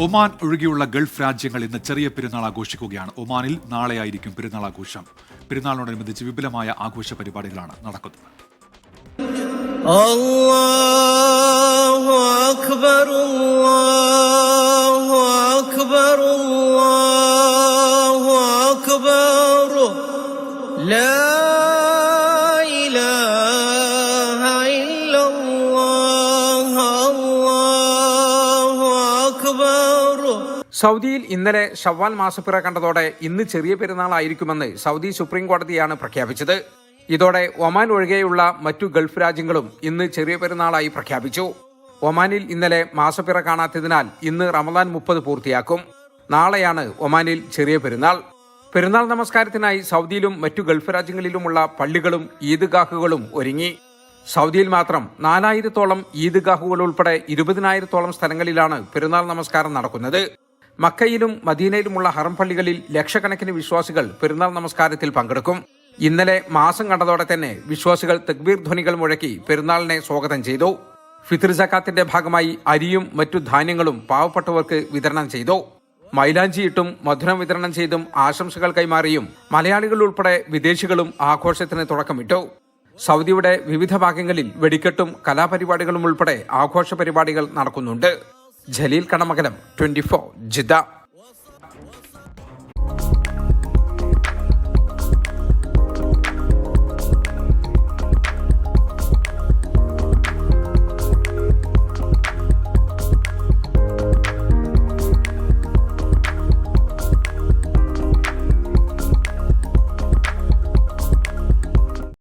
Oman ഒഴികെയുള്ള Gulf രാജ്യങ്ങൾ ഇന്ന് ചെറിയ പെരുന്നാൾ ആഘോഷിക്കുകയാണ്. ഒമാനിൽ നാളെയായിരിക്കും പെരുന്നാൾ ആഘോഷം. പെരുന്നാളിനോടനുബന്ധിച്ച് വിപുലമായ ആഘോഷ പരിപാടികളാണ് നടക്കുന്നത്. അല്ലാഹു അക്ബർ അല്ലാഹു അക്ബർ അല്ലാഹു അക്ബർ ലാ ഇലാഹ ഇല്ലല്ലാഹ് അല്ലാഹു അക്ബർ. സൗദിയിൽ ഇന്നലെ ഷവ്വാൽ മാസപ്പിറ കണ്ടതോടെ ഇന്ന് ചെറിയ പെരുന്നാളായിരിക്കുമെന്ന് സൗദി സുപ്രീം കോടതിയാണ് പ്രഖ്യാപിച്ചത്. ഇതോടെ ഒമാൻ ഒഴികെയുള്ള മറ്റു ഗൾഫ് രാജ്യങ്ങളും ഇന്ന് ചെറിയ പെരുന്നാളായി പ്രഖ്യാപിച്ചു. ഒമാനിൽ ഇന്നലെ മാസപ്പിറ കാണാത്തതിനാൽ ഇന്ന് റമദാൻ 30 പൂർത്തിയാക്കും. നാളെയാണ് ഒമാനിൽ ചെറിയ പെരുന്നാൾ. പെരുന്നാൾ നമസ്കാരത്തിനായി സൗദിയിലും മറ്റു ഗൾഫ് രാജ്യങ്ങളിലുമുള്ള പള്ളികളും ഈദ്ഗാഹുകളും ഒരുങ്ങി. സൗദിയിൽ മാത്രം 4000-ഓളം ഈദ്ഗാഹുകൾ ഉൾപ്പെടെ 20,000-ഓളം സ്ഥലങ്ങളിലാണ് പെരുന്നാൾ നമസ്കാരം നടക്കുന്നത്. മക്കയിലും മദീനയിലുമുള്ള ഹറം പള്ളികളിൽ ലക്ഷക്കണക്കിന് വിശ്വാസികൾ പെരുന്നാൾ നമസ്കാരത്തിൽ പങ്കെടുക്കും. ഇന്നലെ മാസം കണ്ടതോടെ തന്നെ വിശ്വാസികൾ തക്ബീർ ധ്വനികൾ മുഴക്കി പെരുന്നാളിനെ സ്വാഗതം ചെയ്തു. ഫിത്ർ സക്കാത്തിന്റെ ഭാഗമായി അരിയും മറ്റു ധാന്യങ്ങളും പാവപ്പെട്ടവർക്ക് വിതരണം ചെയ്തു. മൈലാഞ്ചിയിട്ടും മധുരം വിതരണം ചെയ്തും ആശംസകൾ കൈമാറിയും മലയാളികൾ ഉൾപ്പെടെ വിദേശികളും ആഘോഷത്തിന് തുടക്കമിട്ടു. സൗദിയുടെ വിവിധ ഭാഗങ്ങളിൽ വെടിക്കെട്ടും കലാപരിപാടികളും ഉൾപ്പെടെ ആഘോഷ പരിപാടികൾ നടക്കുന്നുണ്ട്. ജലീൽ കണമകലം, 24 ജിദ്ദ.